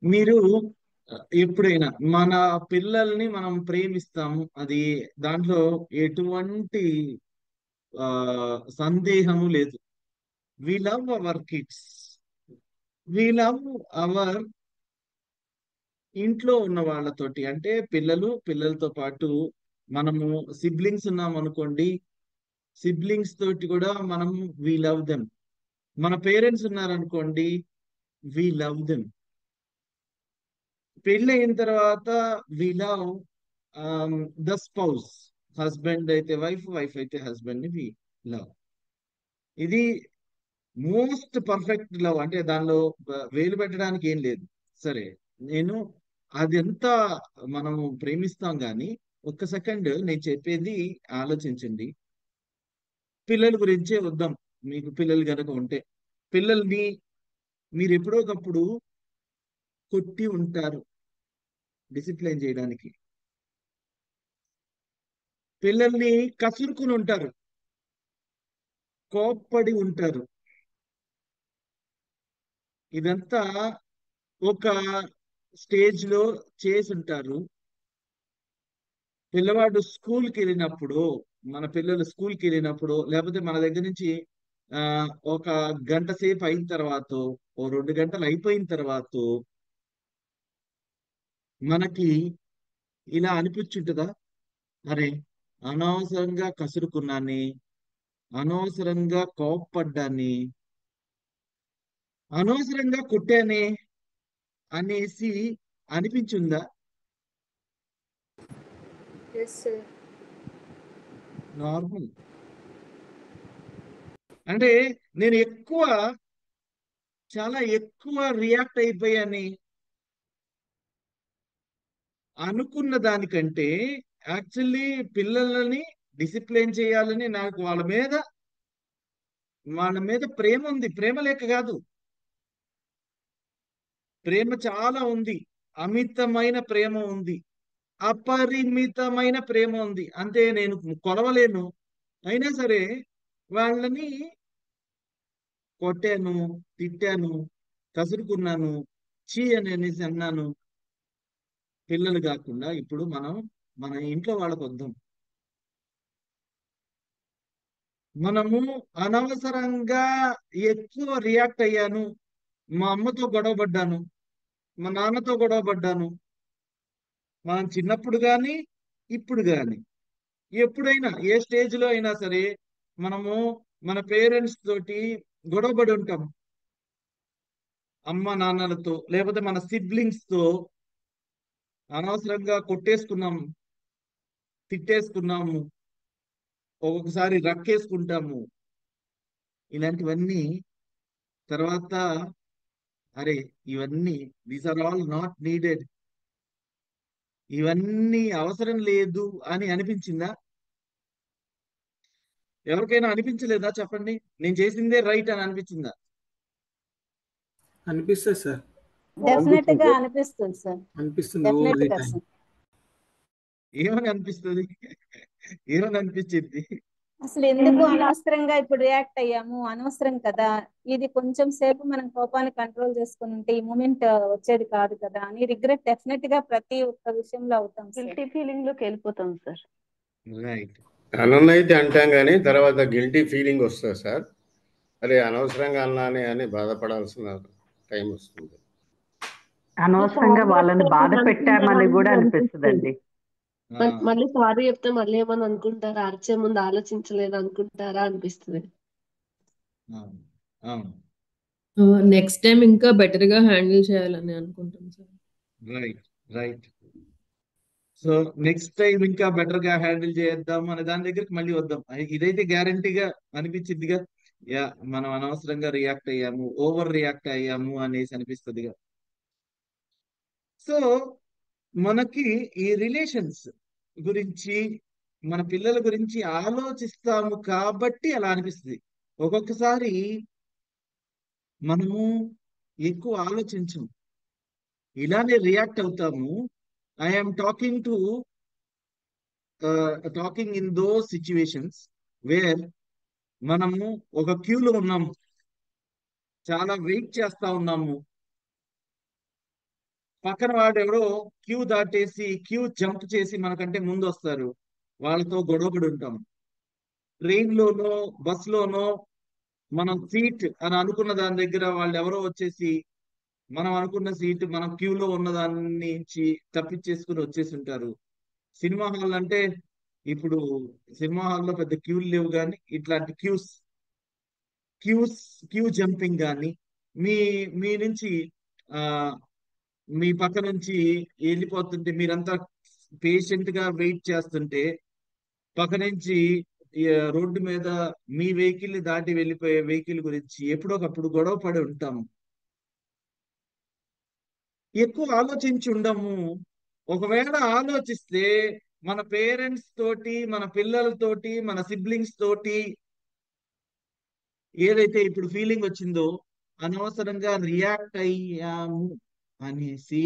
మీరు ఎప్పుడైనా మన పిల్లల్ని మనం ప్రేమిస్తాము, అది దాంట్లో ఎటువంటి సందేహము లేదు. We love our kids, we love our ఇంట్లో ఉన్న వాళ్ళతోటి, అంటే పిల్లలతో పాటు మనము సిబ్లింగ్స్ ఉన్నాం అనుకోండి, సిబ్లింగ్స్ తోటి కూడా మనం వి లవ్ దెమ్. మన పేరెంట్స్ ఉన్నారనుకోండి, వి లవ్ దెమ్. పెళ్ళి అయిన తర్వాత we love the spouse. Husband అయితే వైఫ్, వైఫ్ అయితే హస్బెండ్ ని వి లవ్. ఇది మోస్ట్ పర్ఫెక్ట్ లవ్. అంటే దానిలో వేలు పెట్టడానికి ఏం లేదు. సరే, నేను అది ఎంత మనము ప్రేమిస్తాం గాని, ఒక్క సెకండ్ నేను చెప్పేది ఆలోచించండి. పిల్లల గురించే వద్దాం. మీకు పిల్లలు కనుక ఉంటే, పిల్లల్ని మీరు ఎప్పుడో ఒకప్పుడు కొట్టి ఉంటారు డిసిప్లైన్ చేయడానికి. పిల్లల్ని కసురుకుని ఉంటారు, కోప్పడి ఉంటారు. ఇదంతా ఒక స్టేజ్ లో చేసి ఉంటారు. పిల్లవాడు స్కూల్కి వెళ్ళినప్పుడు, మన పిల్లలు స్కూల్కి వెళ్ళినప్పుడు, లేకపోతే మన దగ్గర నుంచి ఆ ఒక గంట సేపు అయిన తర్వాత, ఓ 2 గంటలు అయిపోయిన తర్వాత మనకి ఇలా అనిపించుంటుందా? అరే, అనవసరంగా కసురుకున్నాని, అనవసరంగా కోప్పడ్డాన్ని, అనవసరంగా కొట్టానే అనేసి అనిపించుందా? Yes sir. నార్మల్. అంటే నేను చాలా ఎక్కువ రియాక్ట్ అయిపోయాని అనుకున్న దానికంటే, యాక్చువల్లీ పిల్లలని డిసిప్లైన్ చేయాలని నాకు వాళ్ళ మీద ప్రేమ ఉంది. ప్రేమ లేక కాదు, ప్రేమ చాలా ఉంది. అమితమైన ప్రేమ ఉంది, అపరిమితమైన ప్రేమ ఉంది. అంతే, నేను కొలవలేను. అయినా సరే వాళ్ళని కొట్టాను, తిట్టాను, కసురుకున్నాను, చీ అని అనేసి అన్నాను. పిల్లలు కాకుండా ఇప్పుడు మన ఇంట్లో వాళ్ళకు వద్దాం. మనము అనవసరంగా ఎక్కువ రియాక్ట్ అయ్యాను. మా అమ్మతో గొడవ పడ్డాను, మా నాన్నతో గొడవ పడ్డాను. మనం చిన్నప్పుడు కానీ, ఇప్పుడు కానీ, ఎప్పుడైనా ఏ స్టేజ్ లో అయినా సరే మనము మన పేరెంట్స్ తోటి గొడవ పడి ఉంటాం. అమ్మ నాన్నలతో, లేకపోతే మన సిబ్లింగ్స్ తో అనవసరంగా కొట్టేసుకున్నాం, తిట్టేసుకున్నాము, ఒక్కొక్కసారి రక్కేసుకుంటాము. ఇలాంటివన్నీ తర్వాత, అరే, ఇవన్నీ these are all not needed, ఇవన్నీ అవసరం లేదు అని అనిపించిందా? ఎవరికైనా అనిపించలేదా? చెప్పండి. నేను చేసిందే రైట్ అని అనిపించిందా? అనిపిస్తుంది సార్. డెఫినెట్ గా అనిపిస్తుంది అనిపిస్తుంది సార్. అనిపిస్తుంది ఓవర్ డెఫినెట్ ది గా టైం. సార్. ఏమని అనిపిస్తుంది? ఏమని అనిపించింది? అసలు ఎందుకు అనవసరంగా ఇప్పుడు రియాక్ట్ అయ్యాము, అనవసరం కదా, ఇది కొంచెం సేపు మనం కోపాన్ని కంట్రోల్ చేసుకుని ఉంటే ఈ మూమెంట్ వచ్చేది కాదు కదా అని రిగ్రెట్ డెఫినెట్ గా ప్రతి ఒక్క విషయంలో అవుతాం సార్. గిల్టీ ఫీలింగ్ లోకి వెళ్ళిపోతాం సార్. రైట్. అననైతే అంటాం కానీ తర్వాత గిల్టీ ఫీలింగ్ వస్తుంది సార్. అరే, అనవసరంగా అన్నానే అని బాధపడాల్సిన టైం వస్తుంది. అనవసరంగా వాళ్ళని బాధ పెట్టామని కూడా అనిపిస్తుందండి. మళ్ళీ సారీ చెప్తే మళ్ళీ ఏమని అనుకుంటారా, అరిచే ముందు ఆలోచించలేదు అనుకుంటారా అనిపిస్తుంది. అవును, అవును. నెక్స్ట్ టైం ఇంకా బెటర్ గా హ్యాండిల్ చేయాలని అనుకుంటాం sir. Right, right. So next time ఇంకా బెటర్ గా హ్యాండిల్ చేద్దాం అనే దాని దగ్గరికి మళ్ళీ వద్దాం. ఇదైతే గ్యారంటీగా అనిపించిద్దిగా. యా, మనం అనవసరంగా రియాక్ట్ అయ్యాము, ఓవర్ రియాక్ట్ అయ్యాము అనేసి అనిపిస్తుందిగా. సో మనకి ఈ రిలేషన్స్ గురించి, మన పిల్లల గురించి ఆలోచిస్తాము కాబట్టి అలా అనిపిస్తుంది. ఒక్కొక్కసారి మనము ఎక్కువ ఆలోచించము, ఇలానే రియాక్ట్ అవుతాము. I'm talking in those situations where మనము ఒక క్యూలో ఉన్నాము, చాలా వెయిట్ చేస్తా ఉన్నాము. పక్కన వాడు ఎవడో క్యూ దాటేసి క్యూ జంప్ చేసి మనకంటే ముందు వస్తారు, వాళ్ళతో గొడవపడి ఉంటాం. ట్రైన్లోనో బస్సులోనో మనం సీట్ అని అనుకున్న దాని దగ్గర వాళ్ళు ఎవరో వచ్చేసి మనం అనుకున్న సీట్ మనం క్యూలో ఉన్న దాని నుంచి తప్పించేసుకుని వచ్చేసి ఉంటారు. సినిమా హాల్ అంటే ఇప్పుడు సినిమా హాల్లో పెద్ద క్యూలు లేవు, కానీ ఇట్లాంటి క్యూస్ క్యూ జంపింగ్ కానీ మీ మీ నుంచి ఆ మీ పక్క నుంచి వెళ్ళిపోతుంటే మీరంతా పేషెంట్ గా వెయిట్ చేస్తుంటే పక్క నుంచి రోడ్డు మీద మీ వెహికల్ దాటి వెళ్ళిపోయే వెహికల్ గురించి ఎప్పుడోకప్పుడు గొడవ పడి ఉంటాము. ఎక్కువ ఆలోచించి ఉండము. ఒకవేళ ఆలోచిస్తే మన పేరెంట్స్ తోటి, మన పిల్లలతోటి, మన సిబ్లింగ్స్ తోటి ఏదైతే ఇప్పుడు ఫీలింగ్ వచ్చిందో అనవసరంగా రియాక్ట్ అయ్యాము అనేసి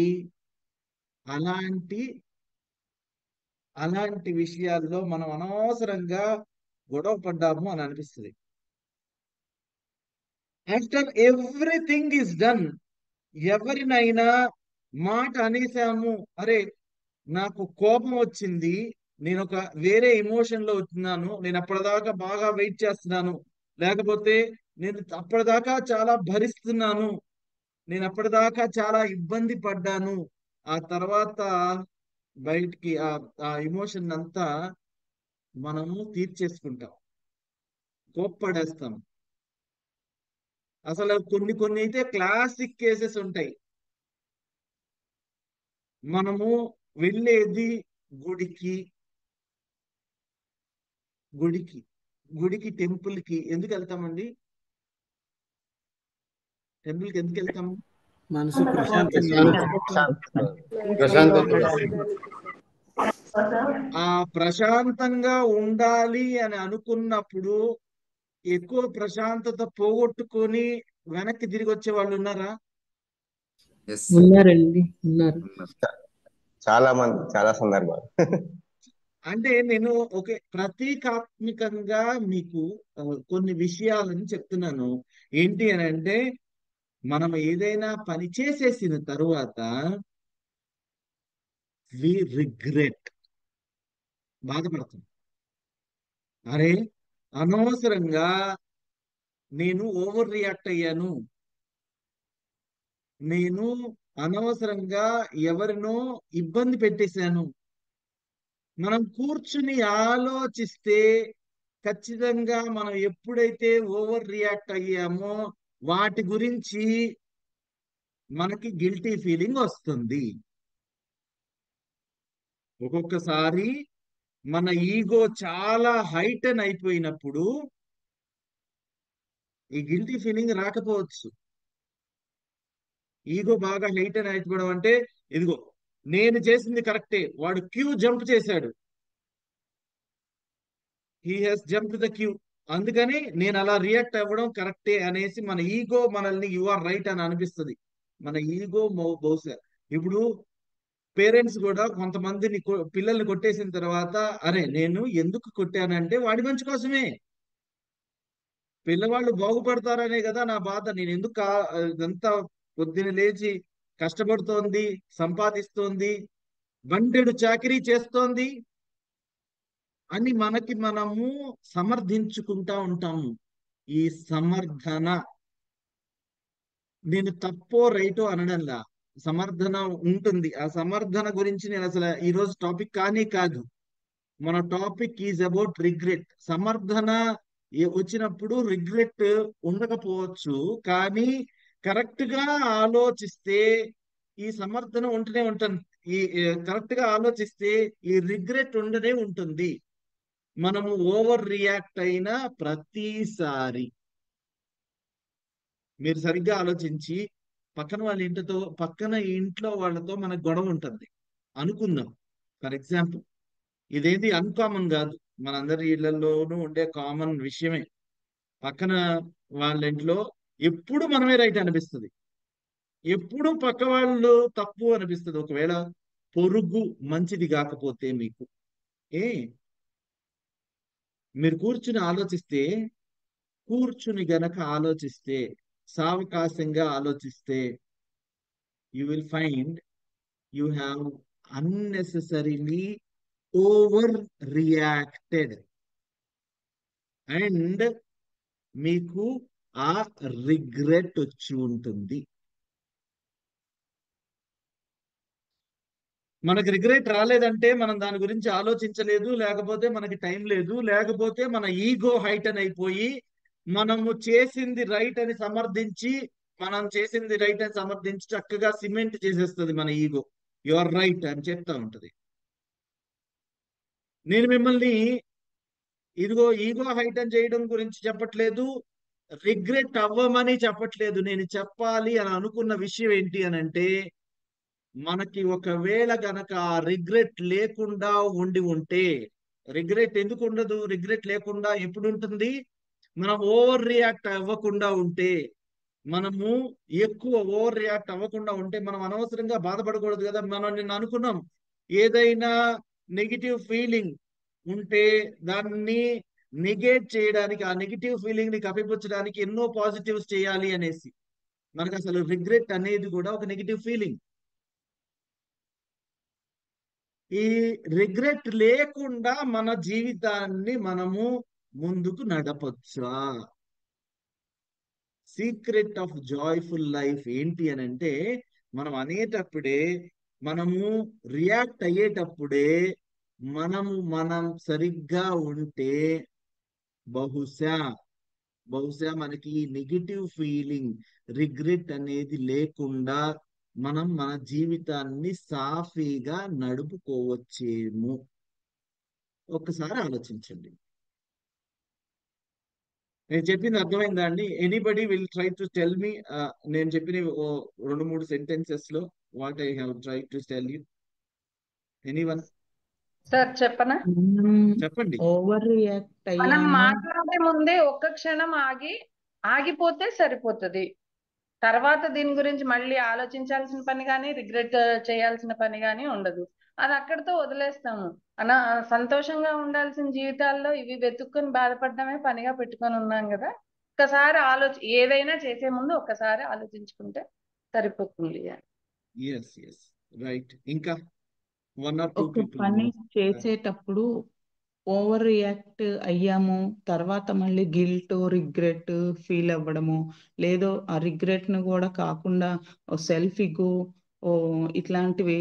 అలాంటి అలాంటి విషయాల్లో మనం అనవసరంగా గొడవ పడ్డాము అని అనిపిస్తుంది. ఆఫ్టర్ ఎవ్రీథింగ్ ఈస్ డన్, ఎవరినైనా మాట అనేసాము, అరే నాకు కోపం వచ్చింది, నేను ఒక వేరే ఎమోషన్ లో వచ్చినాను, నేను అప్పటిదాకా బాగా వెయిట్ చేస్తున్నాను, లేకపోతే నేను అప్పటిదాకా చాలా భరిస్తున్నాను, నేను అప్పటిదాకా చాలా ఇబ్బంది పడ్డాను, ఆ తర్వాత బయటికి ఆ ఎమోషన్ అంతా మనము తీర్చేసుకుంటాం, కోప్పడేస్తాం. అసలు కొన్ని కొన్ని అయితే క్లాసిక్ కేసెస్ ఉంటాయి. మనము వెళ్ళేది గుడికి గుడికి గుడికి టెంపుల్ కి ఎందుకు వెళ్తామండి? టెంపుల్ కి ఎందుకు వెళ్తాము? మనసు ప్రశాంతంగా ప్రశాంతత ఆ ప్రశాంతంగా ఉండాలి అని అనుకున్నప్పుడు ఎక్కువ ప్రశాంతత పోగొట్టుకొని వెనక్కి తిరిగి వచ్చే వాళ్ళు ఉన్నారా? ఉన్నారండి, ఉన్నారు. చాలా మంది, చాలా సందర్భాలు. అంటే నేను ప్రతీకాత్మకంగా మీకు కొన్ని విషయాలను చెప్తున్నాను. ఏంటి అని అంటే, మనం ఏదైనా పని చేసేసిన తరువాత వి రిగ్రెట్, బాధపడతాం. అరే అనవసరంగా నేను ఓవర్ రియాక్ట్ అయ్యాను, నేను అనవసరంగా ఎవరినో ఇబ్బంది పెట్టేశాను. మనం కూర్చుని ఆలోచిస్తే ఖచ్చితంగా మనం ఎప్పుడైతే ఓవర్ రియాక్ట్ అయ్యామో వాటి గురించి మనకి గిల్టీ ఫీలింగ్ వస్తుంది. ఒక్కొక్కసారి మన ఈగో చాలా హైటన్ అయిపోయినప్పుడు ఈ గిల్టీ ఫీలింగ్ రాకపోవచ్చు. ఈగో బాగా హైటన్ అయిపోవడం అంటే, ఇదిగో నేను చేసింది కరెక్టే, వాడు క్యూ జంప్ చేశాడు, he has jump the queue, అందుకని నేను అలా రియాక్ట్ అవ్వడం కరెక్టే అనేసి మన ఈగో మనల్ని యు ఆర్ రైట్ అని అనిపిస్తుంది. మన ఈగో బహుశా ఇప్పుడు పేరెంట్స్ కూడా కొంతమందిని పిల్లల్ని కొట్టేసిన తర్వాత, అరే నేను ఎందుకు కొట్టానంటే వాడి మంచి కోసమే, పిల్లవాళ్ళు బాగుపడతారనే కదా నా బాధ, నేను ఎందుకు ఇదంతా పొద్దున లేచి కష్టపడుతోంది, సంపాదిస్తోంది, బండెడు చాకరీ చేస్తోంది అని మనకి మనము సమర్థించుకుంటా ఉంటాము. ఈ సమర్థన నేను తప్పో రైటో అనడంలా, సమర్థన ఉంటుంది. ఆ సమర్థన గురించి నేను అసలు ఈరోజు టాపిక్ కానీ కాదు. మన టాపిక్ ఈజ్ అబౌట్ రిగ్రెట్. సమర్థన వచ్చినప్పుడు రిగ్రెట్ ఉండకపోవచ్చు, కానీ కరెక్ట్ గా ఆలోచిస్తే ఈ సమర్థన ఉంటూనే ఉంటుంది. ఈ కరెక్ట్ గా ఆలోచిస్తే ఈ రిగ్రెట్ ఉండనే ఉంటుంది. మనము ఓవర్ రియాక్ట్ అయిన ప్రతిసారి మీరు సరిగ్గా ఆలోచించి, పక్కన ఇంట్లో వాళ్ళతో మనకు గొడవ ఉంటుంది అనుకుందాం. ఫర్ ఎగ్జాంపుల్, ఇదేది అన్కామన్ కాదు, మనందరి ఇళ్లలోనూ ఉండే కామన్ విషయమే. పక్కన వాళ్ళ ఇంట్లో ఎప్పుడు మనమే రైట్ అనిపిస్తుంది, ఎప్పుడు పక్క వాళ్ళు తప్పు అనిపిస్తుంది. ఒకవేళ పొరుగు మంచిది కాకపోతే మీకు మీరు కూర్చుని గనక ఆలోచిస్తే, సావకాశంగా ఆలోచిస్తే, you will find you have unnecessarily over reacted and మీకు ఆ రిగ్రెట్ వచ్చి ఉంటుంది. మనకి రిగ్రెట్ రాలేదంటే మనం దాని గురించి ఆలోచించలేదు, లేకపోతే మనకి టైం లేదు, లేకపోతే మన ఈగో హైటన్ అయిపోయి మనము చేసింది రైట్ అని సమర్థించి చక్కగా సిమెంట్ చేసేస్తుంది మన ఈగో. యు ఆర్ రైట్ అని చెప్తా ఉంటది. నేను మిమ్మల్ని ఇదిగో ఈగో హైటన్ చేయడం గురించి చెప్పట్లేదు, రిగ్రెట్ అవ్వమని చెప్పట్లేదు. నేను చెప్పాలి అని అనుకున్న విషయం ఏంటి అని అంటే, మనకి ఒకవేళ గనక రిగ్రెట్ లేకుండా ఉంటే, రిగ్రెట్ ఎందుకు ఉండదు? రిగ్రెట్ లేకుండా ఎప్పుడు ఉంటుంది? మనం ఓవర్ రియాక్ట్ అవ్వకుండా ఉంటే, మనము ఎక్కువ ఓవర్ రియాక్ట్ అవ్వకుండా ఉంటే మనం అనవసరంగా బాధపడకూడదు కదా. మనం నిన్న అనుకున్నాం, ఏదైనా నెగిటివ్ ఫీలింగ్ ఉంటే దాన్ని నెగేట్ చేయడానికి, ఆ నెగిటివ్ ఫీలింగ్ ని కప్పిపుచ్చడానికి ఎన్నో పాజిటివ్స్ చేయాలి అనేసి. మనకు అసలు రిగ్రెట్ అనేది కూడా ఒక నెగిటివ్ ఫీలింగ్. ఈ రిగ్రెట్ లేకుండా మన జీవితాన్ని మనము ముందుకు నడపొచ్చా? సీక్రెట్ ఆఫ్ జాయ్ఫుల్ లైఫ్ ఏంటి అని అంటే, మనం అనేటప్పుడే, మనము రియాక్ట్ అయ్యేటప్పుడే మనం సరిగ్గా ఉంటే బహుశా మనకి నెగిటివ్ ఫీలింగ్, రిగ్రెట్ అనేది లేకుండా మనం మన జీవితాన్ని సాఫీగా నడుపుకోవచ్చేమో. ఒక్కసారి ఆలోచించండి. నేను చెప్పింది అర్థమైందా అండి? Anybody will try to tell me, నేను చెప్పిన 2-3 సెంటెన్సెస్ లో what I have try to tell you. Anyone sir చెప్పనా? చెప్పండి. ఓవర్ రియాక్ట్ మనం అయ్యాము. మాట్లాడే ముందే ఒక్క క్షణం ఆగిపోతే సరిపోతుంది. తర్వాత దీని గురించి మళ్ళీ ఆలోచించాల్సిన పని కానీ రిగ్రెట్ చేయాల్సిన పని కానీ ఉండదు. అది అక్కడితో వదిలేస్తాము. సంతోషంగా ఉండాల్సిన జీవితాల్లో ఇవి వెతుక్కొని బాధపడడమే పనిగా పెట్టుకొని ఉన్నాం కదా. ఒక్కసారి ఏదైనా చేసే ముందు ఒక్కసారి ఆలోచించుకుంటే సరిపోతుంది. రైట్. ఇంకా 1 or 2 ఒక people. పని చేసేటప్పుడు ఓవర్ రియాక్ట్ అయ్యాము, తర్వాత మళ్ళీ గిల్ట్ రిగ్రెట్ ఫీల్ అవ్వడము, లేదో ఆ రిగ్రెట్ ను కూడా కాకుండా సెల్ఫ్ ఇగో ఇట్లాంటివి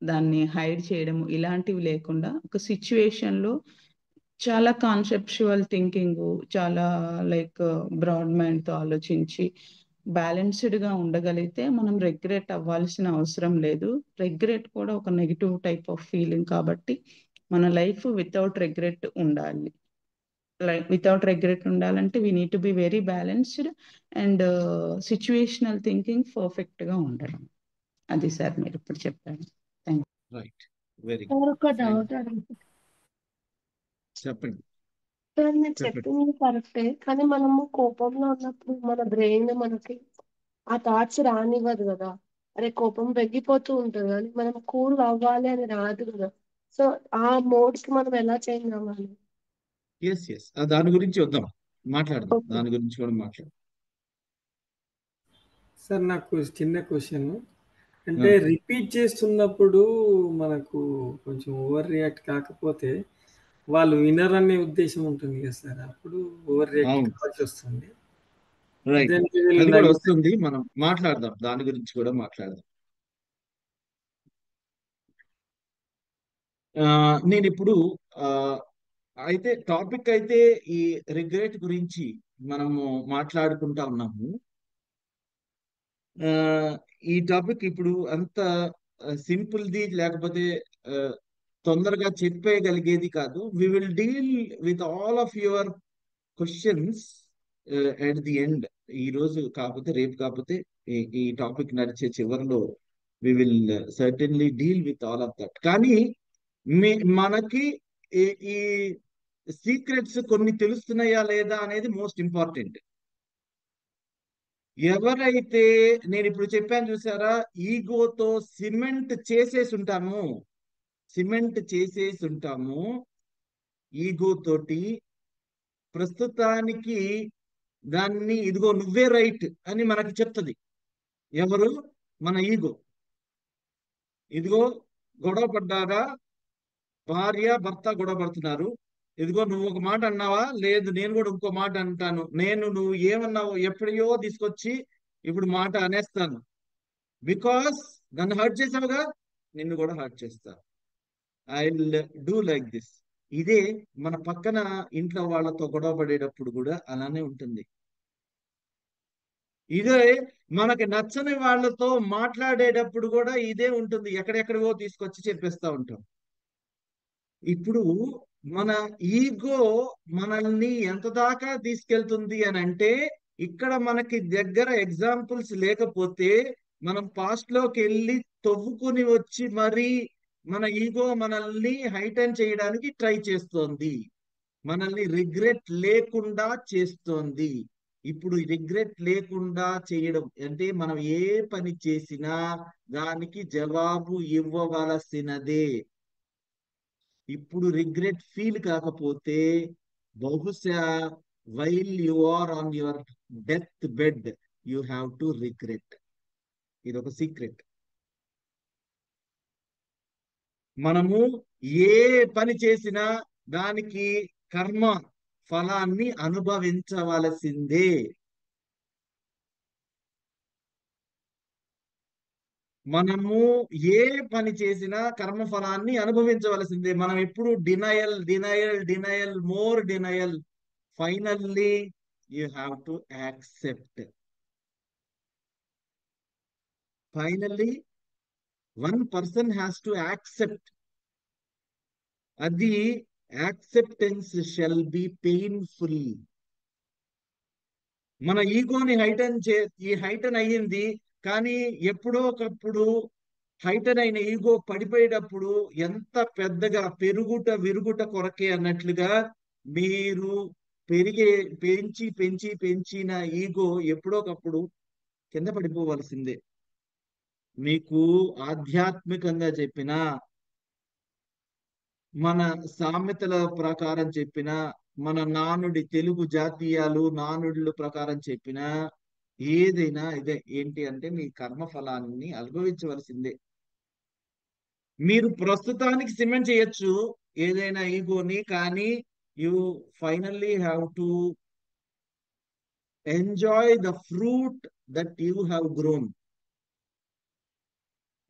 దాన్ని హైడ్ చేయడము, ఇలాంటివి లేకుండా ఒక సిచ్యువేషన్ లో చాలా కాన్సెప్చువల్ థింకింగ్, చాలా లైక్ బ్రాడ్ మైండ్ తో ఆలోచించి బ్యాలెన్స్డ్ గా ఉండగలిగితే మనం రిగ్రెట్ అవ్వాల్సిన అవసరం లేదు. రిగ్రెట్ కూడా ఒక నెగిటివ్ టైప్ ఆఫ్ ఫీలింగ్ కాబట్టి మన లైఫ్ వితౌట్ రిగ్రెట్ ఉండాలి. వితౌట్ రిగ్రెట్ ఉండాలంటే we need to be very balanced and situational thinking perfect గా ఉండడం. అది సార్ మీరు ఇప్పుడు చెప్పారు. రైట్. Very sir, good. ఒక డౌట్ అడుగుతా. చెప్పండి. సార్, మీరు చెప్పండి. చెప్పింది కరెక్టే, కానీ మనము కోపంలో ఉన్నప్పుడు మన బ్రెయిన్ మనకి ఆ థాట్స్ రానివ్వదు కదా. అరే, కోపం పెరిగిపోతూ ఉంటుంది కానీ మనం కూల్ అవ్వాలి అని రాదు కదా. సో ఆ మోడ్స్ కి మనం ఎలా చేంజ్ అవ్వాలి? ఎస్ దాని గురించి వద్దాం, మాట్లాడదాం. ఓకే. దాని గురించి కూడా మాట్లాడదాం. సార్ నాకు చిన్న క్వశ్చన్, అంటే రిపీట్ చేస్తున్నప్పుడు మనకు కొంచెం ఓవర్ రియాక్ట్ కాకపోతే వాళ్ళు వినర్ అనే ఉద్దేశం ఉంటుంది కదా సార్, అప్పుడు ఓవర్ రియాక్ట్ అవును. కావాల్సి వస్తుంది. రైట్. దానికి వీళ్ళు అది కూడా నగి- వస్తుంది, మనం మాట్లాడదాం. దాని గురించి కూడా మాట్లాడదాం. నేను ఇప్పుడు అయితే టాపిక్ అయితే ఈ రిగ్రెట్ గురించి మనము మాట్లాడుకుంటా ఉన్నాము. ఈ టాపిక్ ఇప్పుడు అంత సింపుల్ది, లేకపోతే ఆ, తొందరగా చెప్పేయగలిగేది కాదు. We will deal with all of your questions at the end. ఈ రోజు కాకపోతే రేపు, కాకపోతే ఈ టాపిక్ నడిచే చివరిలో we will certainly deal with all of that. కానీ మనకి ఈ సీక్రెట్స్ కొన్ని తెలుస్తున్నాయా లేదా అనేది మోస్ట్ ఇంపార్టెంట్. ఎవరైతే నేను ఇప్పుడు చెప్పాను చూసారా, ఈగోతో సిమెంట్ చేసేసి ఉంటాము, ఈగో తోటి ప్రస్తుతానికి దాన్ని ఇదిగో నువ్వే రైట్ అని మనకి చెప్తుంది. ఎవరు? మన ఈగో. ఇదిగో గొడవ పడ్డాగా భార్య భర్త గొడవ పడుతున్నారు. ఇదిగో నువ్వు ఒక మాట అన్నావా, లేదు నేను కూడా ఇంకో మాట అంటాను, నువ్వు ఏమన్నావు ఎప్పుడో తీసుకొచ్చి ఇప్పుడు మాట అనేస్తాను, బికాస్ నన్ను హర్ట్ చేసావుగా, నిన్ను కూడా హర్ట్ చేస్తా. I will do like this. ఇదే మన పక్కన ఇంట్లో వాళ్ళతో గొడవ పడేటప్పుడు కూడా అలానే ఉంటుంది. ఇదే మనకి నచ్చని వాళ్ళతో మాట్లాడేటప్పుడు కూడా ఇదే ఉంటుంది. ఎక్కడెక్కడివో తీసుకొచ్చి చెప్పేస్తా ఉంటాం. ఇప్పుడు మన ఈగో మనల్ని ఎంత దాకా తీసుకెళ్తుంది అని అంటే, ఇక్కడ మనకి దగ్గర ఎగ్జాంపుల్స్ లేకపోతే మనం పాస్ట్ లోకి వెళ్ళి తవ్వుకుని వచ్చి మరి మన ఈగో మనల్ని హైటైన్ చేయడానికి ట్రై చేస్తోంది, మనల్ని రిగ్రెట్ లేకుండా చేస్తోంది. ఇప్పుడు రిగ్రెట్ లేకుండా చేయడం అంటే మనం ఏ పని చేసినా దానికి జవాబు ఇవ్వవలసినదే. ఇప్పుడు రిగ్రెట్ ఫీల్ కాకపోతే బహుశా while you are on your death bed you have to regret. ఇది ఒక సీక్రెట్. మనము ఏ పని చేసినా దానికి కర్మ ఫలాన్ని అనుభవించవలసిందే. మనము ఏ పని చేసినా కర్మఫలాన్ని అనుభవించవలసిందే. మనం ఎప్పుడు denial denial denial more denial. Finally you have to accept. Finally one person has to accept. అది యాక్సెప్టెన్స్ షెల్ బి పెయిన్ఫుల్. మన ఈగోని హైటన్ అయ్యింది, కానీ ఎప్పుడో ఒకప్పుడు హైటన్ అయిన ఈగో పడిపోయేటప్పుడు ఎంత పెద్దగా విరుగుట కొరకే అన్నట్లుగా మీరు పెంచిన ఈగో ఎప్పుడోకప్పుడు కింద పడిపోవలసిందే. మీకు ఆధ్యాత్మికంగా చెప్పిన, మన సామెతల ప్రకారం చెప్పిన, మన నానుడి తెలుగు జాతీయాలు నానుడిల ప్రకారం చెప్పిన ఏదైనా ఇదే ఏంటి అంటే మీ కర్మఫలాన్ని అనుభవించవలసిందే. మీరు ప్రస్తుతానికి సిమెంట్ చేయొచ్చు ఏదైనా ఈగోని, కానీ you finally have to enjoy the fruit that you have grown.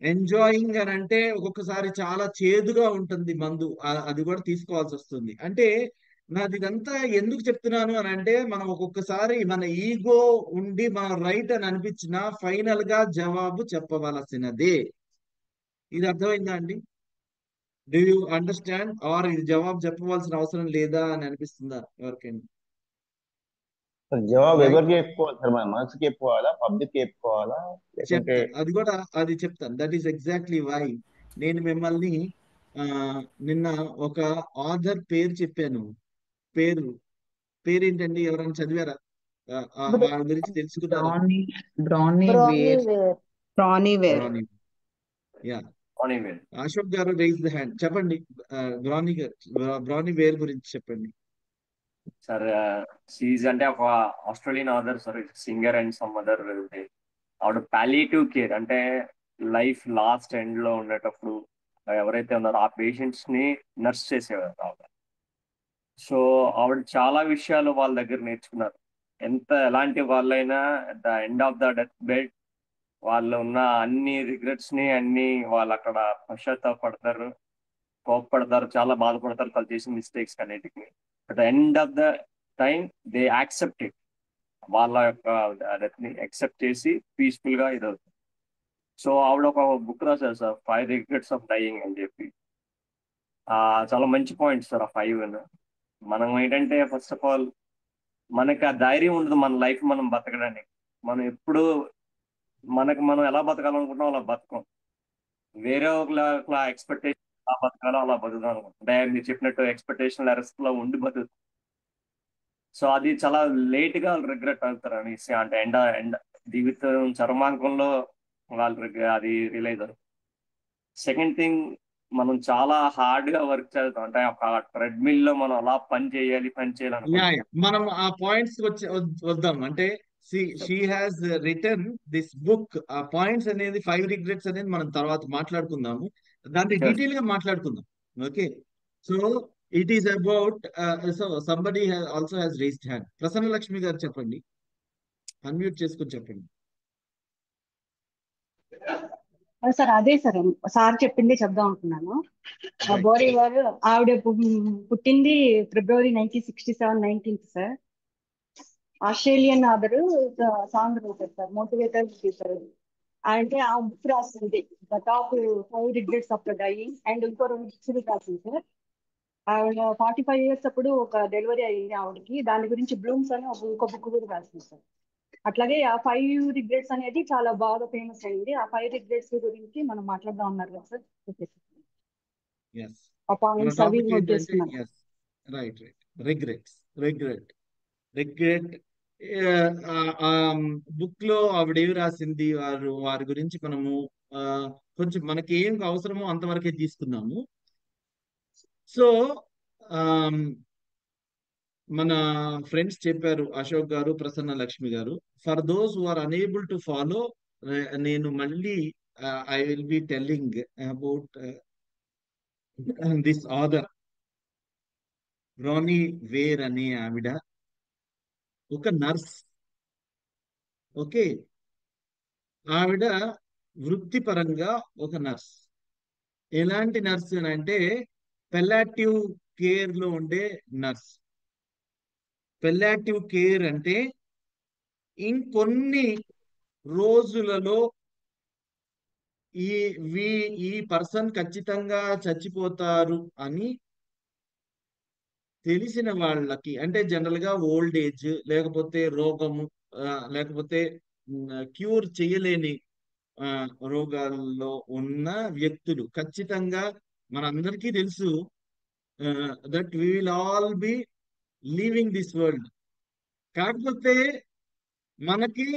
Enjoying అని అంటే ఒక్కొక్కసారి చాలా చేదుగా ఉంటుంది మందు, అది కూడా తీసుకోవాల్సి వస్తుంది. అంటే నాది ఇదంతా ఎందుకు చెప్తున్నాను అని అంటే, మనం ఒక్కొక్కసారి మన ఈగో ఉండి మన రైట్ అని అనిపించినా ఫైనల్ గా జవాబు చెప్పవలసినదే. ఇది అర్థమైందా అండి? Do you understand? ఆర్ ఇది జవాబు చెప్పవలసిన అవసరం లేదా అని అనిపిస్తుందా ఎవరికైనా? జవాబు ఎవరికి చెప్పుకోవాలి సార్? మన మనసుకి చెప్పుకోవాలా, పబ్లిక్ చెప్పుకోవాలా, లేకుంటే? చెప్తా, అది చెప్తాను. దట్ ఈస్ ఎగ్జాక్ట్లీ వై నేను మిమ్మల్ని నిన్న ఒక ఆథర్ పేరు చెప్పాను. పేరేంటండి? ఎవరైనా చదివారా? వాళ్ళ గురించి తెలుసుకున్నారా? Yeah, Ashok garu rise the hand. చెప్పండి, బ్రానీ వేర్ గురించి చెప్పండి సార్. షీజ్ అంటే ఒక Australian author sir, singer and some other. ఆవిడ పాలియేటివ్ కేర్ అంటే లైఫ్ లాస్ట్ ఎండ్ లో ఉండేటప్పుడు ఎవరైతే ఉన్నారో ఆ పేషెంట్స్ ని నర్స్ చేసేవారు ఆవిడ. సో ఆవిడ చాలా విషయాలు వాళ్ళ దగ్గర నేర్చుకున్నారు. ఎలాంటి వాళ్ళైనా at the end of the death bed వాళ్ళు ఉన్న అన్ని రిగ్రెట్స్ ని వాళ్ళు అక్కడ పశ్చాత్తాపడతారు, కోప్పడతారు, చాలా బాధపడతారు వాళ్ళు చేసిన మిస్టేక్స్ అన్నిటికి. At the end of the time they accept it. వాళ్ళ యొక్క డెత్ ని యాక్సెప్ట్ చేసి పీస్ఫుల్ గా ఇదవుతుంది. సో ఆవిడ ఒక బుక్ రాశారు సార్, 5 Regrets of Dying అని చెప్పి. చాలా మంచి పాయింట్ సార్ ఆ 5. మనం ఏంటంటే ఫస్ట్ ఆఫ్ ఆల్ మనకి ఆ ధైర్యం ఉండదు మన లైఫ్ మనం బతకడానికి. మనం ఎప్పుడు మనం ఎలా బతకాలనుకుంటాం అలా బతకం. వేరే ఒక ఎక్స్పెక్టేషన్ ఎలా బతకాలో అలా బతుకుతాం అనుకుంటాం. మీరు చెప్పినట్టు ఎక్స్పెక్టేషన్ ఎరర్స్ లో ఉండి బతుకుతాం. సో అది చాలా లేట్ గా వాళ్ళు రిగ్రెట్ అవుతారు అనేసి, అంటే ఎండ జీవితం చర్మాంకంలో వాళ్ళు అది రియలైజ్ అవుతారు. సెకండ్ థింగ్, మనం చాలా హార్డ్ గా వర్క్ చేస్తాం. అంటే ఒక ట్రెడ్మిల్ లో మనం అలా పని చేయాలి మనం ఆ పాయింట్స్ వద్దాం. అంటే she has return this book. ఆ పాయింట్స్ అనేది 5 రిగ్రెట్స్ అనేది మనం తర్వాత మాట్లాడుకుందాము, దాన్ని Sure. డీటెయిల్ గా మాట్లాడుకుందాం. Okay, so it is about, so somebody also has raised hand. Prasanna Lakshmi గారు చెప్పండి, అన్మ్యూట్ చేసుకొని చెప్పండి. సార్ అదే సార్, సార్ చెప్పింది చెప్దాం అనుకున్నాను. రైట్. బోరీ గారు ఆవిడ పుట్టింది February 1967, 19th sir. Australian author, song రాశారు సార్, మోటివేటర్ టీచర్. అంటే ఆ బుక్ రాసింది the top 5 regrets of the dying, and ఇంకో 2 బుక్స్ రాసింది సార్. ఆవిడ 45 years అప్పుడు ఒక డెలివరీ అయ్యింది ఆవిడకి, దాని గురించి బ్లూమ్స్ అని ఇంకో బుక్ కూడా రాసింది సార్. అట్లాగే ఆ 5 రిగ్రెట్స్ అనేది చాలా బాగా ఫేమస్ అయింది. ఆ 5 రిగ్రెట్స్ గురించి మనం మాట్లాడదాం అన్నారు కదా సార్. ఎస్, ఆ మన పాయింట్స్ అవి టాపిక్ నోట్ ఏంటంటే చేసుకున్నాను. Yes, right right, regret. Book లో ఆవిడ ఏమి రాసింది, వారి గురించి మనము ఆ, కొంచెం మనకి ఏం అవసరమో అంతవరకే తీసుకున్నాము. సో మన ఫ్రెండ్స్ చెప్పారు, అశోక్ గారు, ప్రసన్న లక్ష్మి గారు. For those who are unable to follow, నేను మళ్ళీ I will be telling about this author. Bronnie Ware అనే ఆవిడ ఒక నర్స్. ఓకే, ఆవిడ వృత్తిపరంగా ఒక నర్స్. ఎలాంటి నర్స్ అని అంటే పెల్లాటివ్ కేర్ లో ఉండే నర్స్. పెల్లాటివ్ కేర్ అంటే ఇంకొన్ని రోజులలో ఈ ఈ పర్సన్ ఖచ్చితంగా చచ్చిపోతారు అని తెలిసిన వాళ్ళకి, అంటే జనరల్ గా ఓల్డ్ ఏజ్, లేకపోతే రోగము, లేకపోతే క్యూర్ చేయలేని రోగాల్లో ఉన్న వ్యక్తులు ఖచ్చితంగా, మనందరికీ తెలుసు that we will all be leaving this world. కాకపోతే మనకి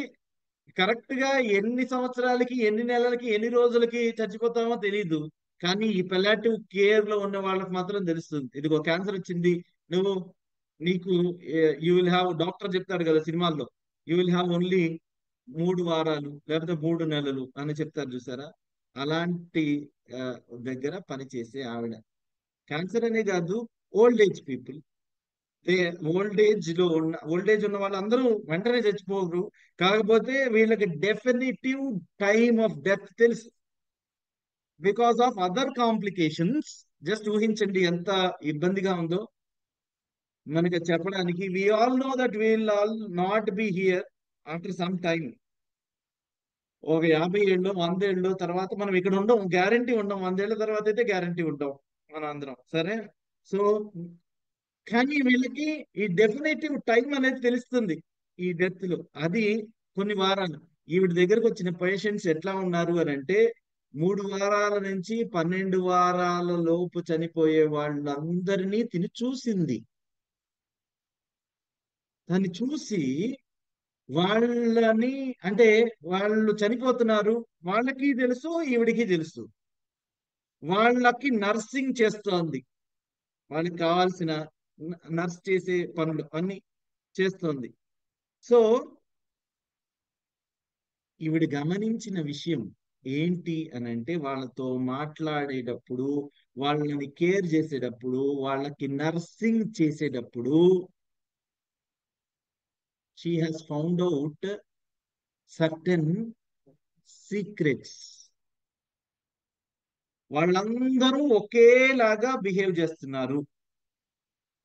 కరెక్ట్ గా ఎన్ని సంవత్సరాలకి, ఎన్ని నెలలకి, ఎన్ని రోజులకి చచ్చిపోతామో తెలియదు. కానీ ఈ పెలాటివ్ కేర్ లో ఉన్న వాళ్ళకి మాత్రం తెలుస్తుంది. ఇదిగో క్యాన్సర్ వచ్చింది, నువ్వు నీకు యూ విల్ హ్యావ్, డాక్టర్ చెప్తాడు కదా సినిమాల్లో, యూ విల్ హ్యావ్ ఓన్లీ 3 వారాలు లేకపోతే 3 నెలలు అని చెప్తారు చూసారా. అలాంటి ఆ, దగ్గర పనిచేసే ఆవిడ. క్యాన్సర్ అనే కాదు, old age people, old age ఉన్న వాళ్ళందరూ వెంటనే చచ్చిపోరు. కాకపోతే వీళ్ళకి డెఫినిటివ్ టైమ్ ఆఫ్ డెత్ తెలుసు, because of other complications. Just ఊహించండి ఎంత ఇబ్బందిగా ఉందో మనకి చెప్పడానికి. We all know that will all not be here after some time. ఒక 50 ఏళ్ళు, 100 ఏళ్ళు తర్వాత మనం ఇక్కడ ఉండం, గ్యారంటీ ఉండం. 100 ఏళ్ళ తర్వాత అయితే గ్యారంటీ ఉంటాం మనం అందరం, సరే. సో కానీ వీళ్ళకి ఈ డెఫినేటివ్ టైం అనేది తెలుస్తుంది ఈ డెత్ లో. అది కొన్ని వారాలు. ఈవిడ దగ్గరకు వచ్చిన పేషెంట్స్ ఎట్లా ఉన్నారు అని అంటే 3 వారాల నుంచి 12 వారాల లోపు చనిపోయే వాళ్ళందరినీ తిని చూసింది. దాన్ని చూసి వాళ్ళని, అంటే వాళ్ళు చనిపోతున్నారు, వాళ్ళకి తెలుసు, ఈవిడికి తెలుసు. వాళ్ళకి నర్సింగ్ చేస్తోంది, వాళ్ళకి కావాల్సిన నర్స్ చేసే పనులు అన్ని చేస్తోంది. సో ఈవిడ గమనించిన విషయం ఏంటి అని అంటే, వాళ్ళతో మాట్లాడేటప్పుడు, వాళ్ళని కేర్ చేసేటప్పుడు, వాళ్ళకి నర్సింగ్ చేసేటప్పుడు she has found out certain secrets. వాళ్ళందరూ ఒకేలాగా బిహేవ్ చేస్తున్నారు.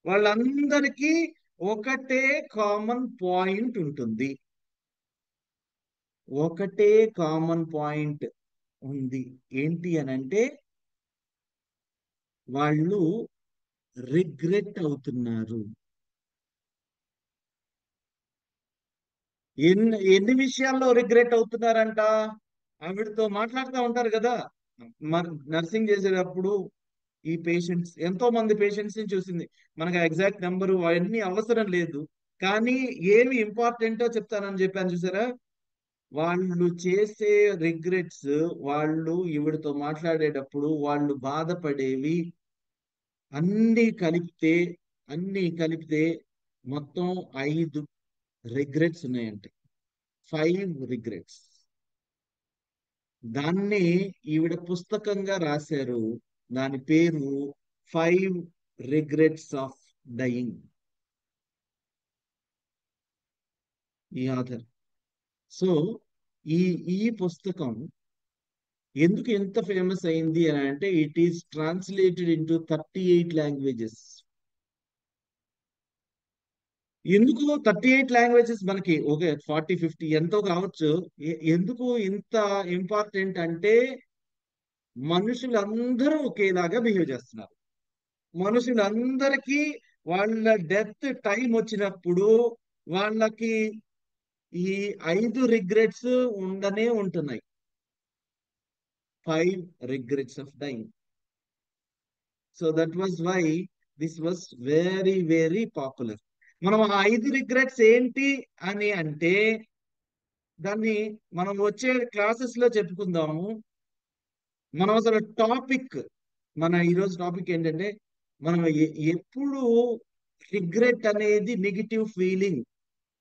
వాళ్ళందరికీ ఒకటే కామన్ పాయింట్ ఉంటుంది. ఒకటే కామన్ పాయింట్ ఉంది. ఏంటి అని అంటే వాళ్ళు రిగ్రెట్ అవుతున్నారు. ఎన్ని విషయాల్లో రిగ్రెట్ అవుతున్నారంట. ఆవిడతో మాట్లాడుతూ ఉంటారు కదా, నర్సింగ్ చేసేటప్పుడు ఈ పేషెంట్స్, ఎంతో మంది పేషెంట్స్ ని చూసింది. మనకు ఎగ్జాక్ట్ నెంబరు అవన్నీ అవసరం లేదు, కానీ ఏమి ఇంపార్టెంటో చెప్తానని చెప్పాను చూసారా. వాళ్ళు చేసే రిగ్రెట్స్, వాళ్ళు ఈవిడతో మాట్లాడేటప్పుడు వాళ్ళు బాధపడేవి అన్ని కలిపితే అన్ని కలిపితే మొత్తం 5 రిగ్రెట్స్ ఉన్నాయంట. 5 రిగ్రెట్స్. దాన్ని ఈవిడ పుస్తకంగా రాశారు. దాని పేరు 5 రిగ్రెట్స్ ఆఫ్ డయింగ్. ఈ ఆథర్. సో ఈ ఈ పుస్తకం ఎందుకు ఎంత ఫేమస్ అయింది అని అంటే, it is translated into 38 languages. ఎందుకు 38 లాంగ్వేజెస్? మనకి ఓకే 40-50 ఎంతో కావచ్చు. ఎందుకు ఇంత ఇంపార్టెంట్ అంటే, మనుషులందరూ ఒకేలాగా బిహేవ్ చేస్తున్నారు. మనుషులందరికీ వాళ్ళ డెత్ టైం వచ్చినప్పుడు వాళ్ళకి ఈ 5 రిగ్రెట్స్ ఉండనే ఉంటున్నాయి. 5 regrets of dying. So that was why this was very, very popular. మనం ఆ 5 రిగ్రెట్స్ ఏంటి అని అంటే, దాన్ని మనం వచ్చే క్లాసెస్ లో చెప్పుకుందాము. మనం అసలు టాపిక్, మన ఈరోజు టాపిక్ ఏంటంటే, మనం ఎప్పుడు రిగ్రెట్ అనేది నెగిటివ్ ఫీలింగ్,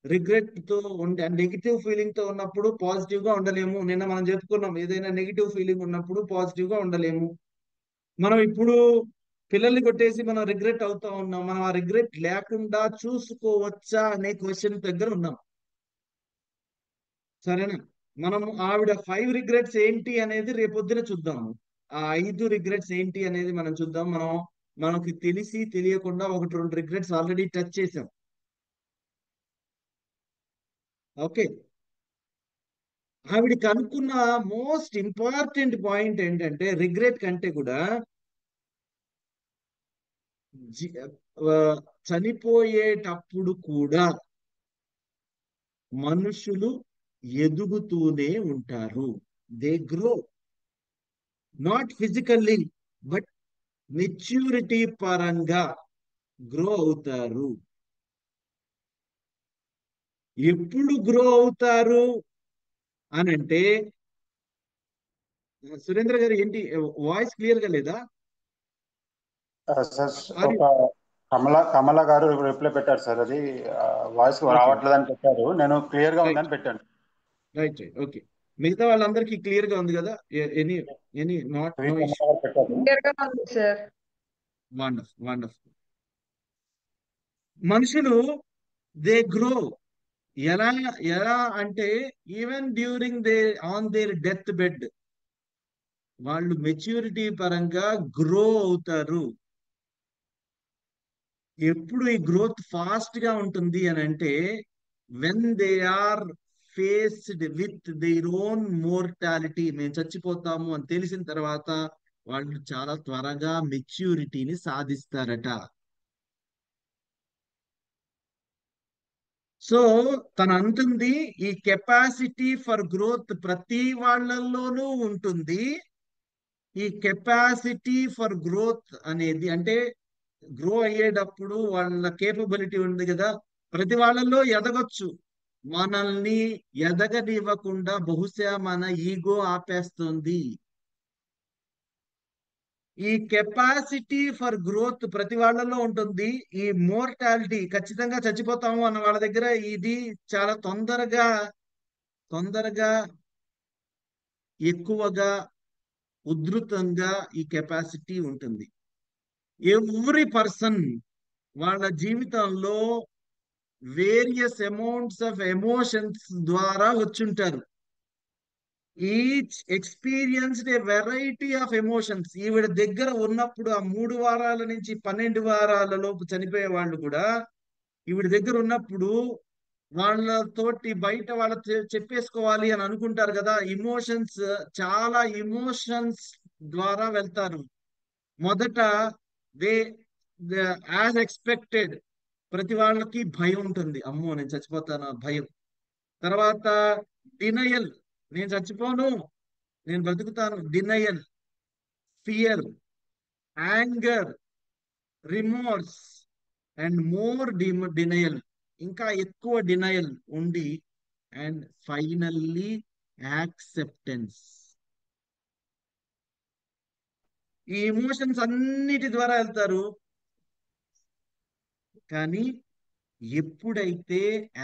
రిగ్రెట్ తో ఉండే నెగిటివ్ ఫీలింగ్ తో ఉన్నప్పుడు పాజిటివ్ గా ఉండలేము. నిన్న మనం చెప్పుకున్నాం, ఏదైనా నెగిటివ్ ఫీలింగ్ ఉన్నప్పుడు పాజిటివ్ గా ఉండలేము. మనం ఇప్పుడు పిల్లల్ని కొట్టేసి మనం రిగ్రెట్ అవుతా ఉన్నాం. మనం ఆ రిగ్రెట్ లేకుండా చూసుకోవచ్చా అనే క్వశ్చన్ దగ్గర ఉన్నాం. సరేనా? మనం ఆవిడ 5 రిగ్రెట్స్ ఏంటి అనేది రేపొద్దున చూద్దాము. ఆ 5 రిగ్రెట్స్ ఏంటి అనేది మనం చూద్దాం. మనకి తెలిసి తెలియకుండా 1-2 రిగ్రెట్స్ ఆల్రెడీ టచ్ చేసాం. ఓకే. ఆవిడ కనుక్కున్న మోస్ట్ ఇంపార్టెంట్ పాయింట్ ఏంటంటే, రిగ్రెట్ కంటే కూడా చనిపోయేటప్పుడు కూడా మనుషులు ఎదుగుతూనే ఉంటారు. They grow, not physically but maturity పరంగా గ్రో అవుతారు. ఎప్పుడు గ్రో అవుతారు అని అంటే, సురేంద్ర గారు ఏంటి వాయిస్ క్లియర్ గా లేదా? సార్ ఒక కమల గారు రిప్లై పెట్టారు సార్, అది వాయిస్ రావట్లేదని పెట్టారు. నేను క్లియర్ గా ఉందని పెట్టాను. Right right okay. మిగతా వాళ్ళందరికీ క్లియర్ గా ఉంది కదా? Any any not no issue? Wonderful wonderful. మనుషులు దే గ్రో. ఎలా ఎలా అంటే, even during on their death bed వాళ్ళు మెచ్యూరిటీ పరంగా గ్రో అవుతారు. ఎప్పుడు ఈ గ్రోత్ ఫాస్ట్ గా ఉంటుంది అని అంటే, when they are faced with their own mortality. మేము చచ్చిపోతాము అని తెలిసిన తర్వాత వాళ్ళు చాలా త్వరగా మెచ్యూరిటీని సాధిస్తారట. సో తను అంటుంది, ఈ కెపాసిటీ ఫర్ గ్రోత్ ప్రతి వాళ్ళల్లోనూ ఉంటుంది. ఈ కెపాసిటీ ఫర్ గ్రోత్ అనేది అంటే, గ్రో అయ్యేటప్పుడు వాళ్ళ కేపబిలిటీ ఉంది కదా, ప్రతి వాళ్ళల్లో ఎదగొచ్చు. మనల్ని ఎదగనివ్వకుండా బహుశా మన ఈగో ఆపేస్తుంది. ఈ కెపాసిటీ ఫర్ గ్రోత్ ప్రతి వాళ్ళలో ఉంటుంది. ఈ మోర్టాలిటీ, ఖచ్చితంగా చచ్చిపోతాము అన్న వాళ్ళ దగ్గర ఇది చాలా తొందరగా ఎక్కువగా ఉధృతంగా ఈ కెపాసిటీ ఉంటుంది. ఎవ్రీ పర్సన్ వాళ్ళ జీవితంలో వేరియస్ అమౌంట్స్ ఆఫ్ ఎమోషన్స్ ద్వారా వచ్చుంటారు. Each experienced a variety of emotions. ఈవిడ దగ్గర ఉన్నప్పుడు ఆ 3 వారాల నుంచి 12 వారాల లోపు చనిపోయే వాళ్ళు కూడా ఈవిడ దగ్గర ఉన్నప్పుడు వాళ్ళతోటి బయట వాళ్ళ చెప్పేసుకోవాలి అని అనుకుంటారు కదా. చాలా ఎమోషన్స్ ద్వారా వెళ్తారు. మొదట దే యాజ్ ఎక్స్పెక్టెడ్ ప్రతి వాళ్ళకి భయం ఉంటుంది. అమ్మో నేను చచ్చిపోతాను, భయం. తర్వాత డినయల్, నేను చచ్చిపోను, నేను బ్రతుకుతాను, denial, fear, anger, remorse and more denial, ఇంకా ఎక్కువ డినయల్ ఉండి, అండ్ ఫైనల్లీ యాక్సెప్టెన్స్. ఈ ఎమోషన్స్ అన్నిటి ద్వారా వెళ్తారు. కానీ ఎప్పుడైతే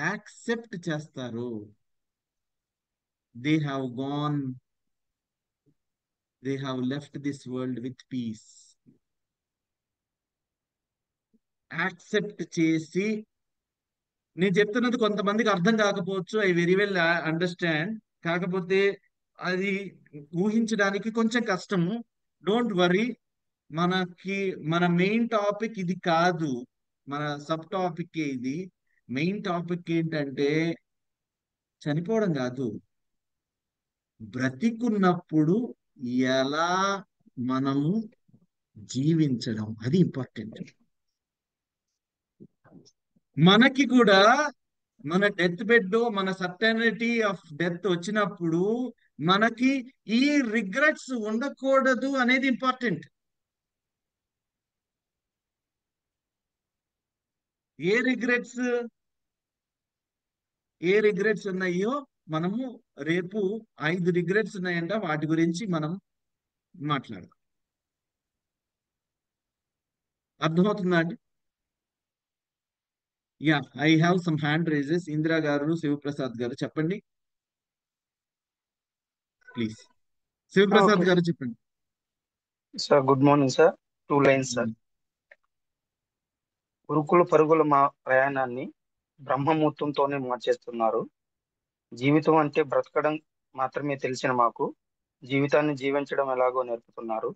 యాక్సెప్ట్ చేస్తారో, they have gone, they have left this world with peace. Accept చేసి, నేను చెప్తున్నది కొంతమందికి అర్థం కాకపోవచ్చు, ఐ వెరీ వెల్ అండర్స్టాండ్. కాకపోతే అది ఊహించడానికి కొంచెం కష్టము. డోంట్ వరీ, మన మెయిన్ టాపిక్ ఇది కాదు, మన సబ్ టాపిక్ ఇది. మెయిన్ టాపిక్ ఏంటంటే చనిపోవడం కాదు, బ్రతికున్నప్పుడు ఎలా మనము జీవించడం, అది ఇంపార్టెంట్. మనకి కూడా మన డెత్ బెడ్, మన సర్టనిటీ ఆఫ్ డెత్ వచ్చినప్పుడు మనకి ఈ రిగ్రెట్స్ ఉండకూడదు అనేది ఇంపార్టెంట్. ఏ రిగ్రెట్స్ ఉన్నాయో మనము రేపు 5 రిగ్రెట్స్ ఉన్నాయంట, వాటి గురించి మనం మాట్లాడదాం. అర్థమవుతుందా అండి? Yeah, I have some hand raises. Indira గారు, శివప్రసాద్ గారు చెప్పండి ప్లీజ్. శివప్రసాద్ గారు చెప్పండి. Sir good morning sir. 2 lines sir. ఉరుకుల పరుగుల మా ప్రయాణాన్ని బ్రహ్మముహూర్తంతోనే మార్చేస్తున్నారు. జీవితం అంటే బ్రతకడం మాత్రమే తెలిసిన మాకు జీవితాన్ని జీవించడం ఎలాగో నేర్పుతున్నారు.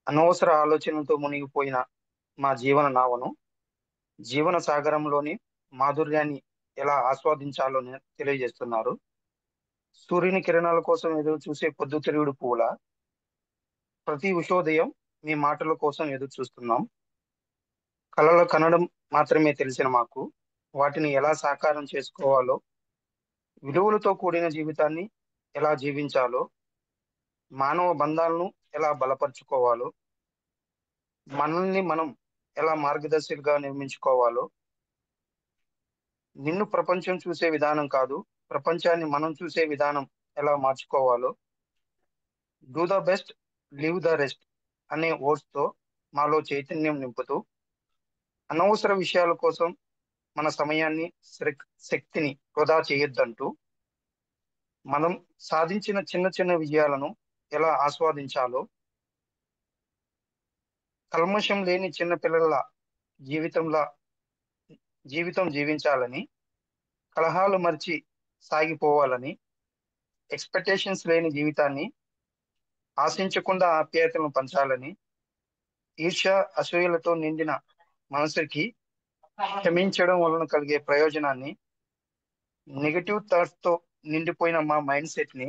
అనవసర ఆలోచనలతో మునిగిపోయిన మా జీవన నావను జీవన సాగరంలోని మాధుర్యాన్ని ఎలా ఆస్వాదించాలో తెలియజేస్తున్నారు. సూర్యుని కిరణాల కోసం ఎదురు చూసే పొద్దుతిరుగుడు పూల ప్రతి ఉషోదయం మీ మాటల కోసం ఎదురు చూస్తున్నాం. కళలు కనడం మాత్రమే తెలిసిన మాకు వాటిని ఎలా సాకారం చేసుకోవాలో, విలువలతో కూడిన జీవితాన్ని ఎలా జీవించాలో, మానవ బంధాలను ఎలా బలపరుచుకోవాలో, మనల్ని మనం ఎలా మార్గదర్శకులుగా నిర్మించుకోవాలో, నిన్ను ప్రపంచం చూసే విధానం కాదు, ప్రపంచాన్ని మనం చూసే విధానం ఎలా మార్చుకోవాలో, do the best leave the rest అనే వర్డ్స్తో మాలో చైతన్యం నింపుతూ, అనవసర విషయాల కోసం మన సమయాన్ని, శక్తిని వృధా చేయొద్దంటూ, మనం సాధించిన చిన్న చిన్న విజయాలను ఎలా ఆస్వాదించాలో, కల్మషం లేని చిన్న పిల్లల జీవితం జీవించాలని, కలహాలు మర్చి సాగిపోవాలని, ఎక్స్పెక్టేషన్స్ లేని జీవితాన్ని ఆశించకుండా ఆప్యాయతలను పంచాలని, ఈర్ష్య అసూయలతో నిండిన మనసుకి క్షమించడం వలన కలిగే ప్రయోజనాన్ని, నెగటివ్ థాట్స్ తో నిండిపోయిన మా మైండ్ సెట్ ని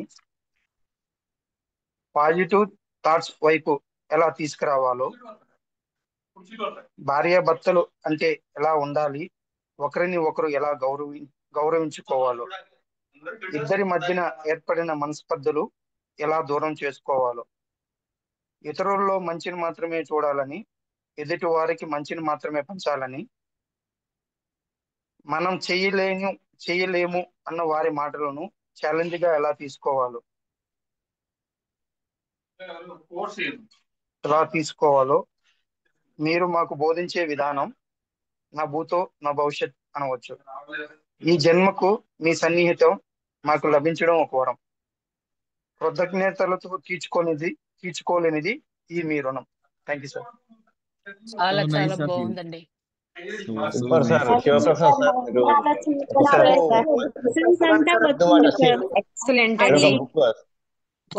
పాజిటివ్ థాట్స్ వైపు ఎలా తీసుకురావాలో, భార్యాభర్తలు అంటే ఎలా ఉండాలి, ఒకరిని ఒకరు ఎలా గౌరవించుకోవాలో, ఇద్దరి మధ్యన ఏర్పడిన మనస్పర్ధలు ఎలా దూరం చేసుకోవాలో, ఇతరుల్లో మంచిని మాత్రమే చూడాలని, ఎదుటి వారికి మంచిని మాత్రమే పంచాలని, మనం చేయలేము అన్న వారి మాటలను ఛాలెంజ్ గా ఎలా తీసుకోవాలో మీరు మాకు బోధించే విధానం నా భూతో నా భవిష్యత్ అనవచ్చు. ఈ జన్మకు మీ సన్నిహితం మాకు లభించడం ఒక వరం. కృతజ్ఞతలతో తీర్చుకోలేనిది ఈ మీ రుణం. Thank you sir. చాలా చాలా బాగుందండి. Super sir. Sivaprasad sir excellent.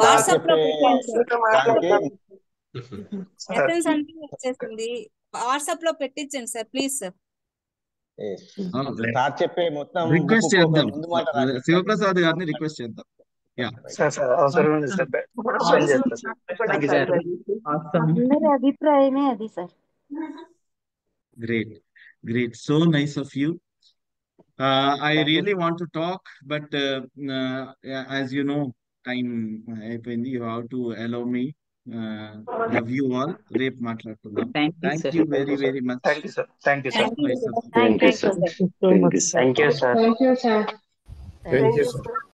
WhatsApp లో వచ్చేసింది, వాట్సాప్ లో పెట్టించండి సార్ ప్లీజ్ సార్. సార్ చెప్పే మొత్తం రిక్వెస్ట్ చేద్దాం, శివప్రసాద్ గారిని రిక్వెస్ట్ చేద్దాం. అందరి అభిప్రాయమే అది sir. Great. So nice of you. I really want to talk, but as you know, time అయిపోయింది. You have to allow me. Love you all. రేపు మాట్లాడుకుందాం. Thank you very very much. Thank you sir. Thank you sir. Nice of you. Thank you sir. Thank you sir. Thank you sir.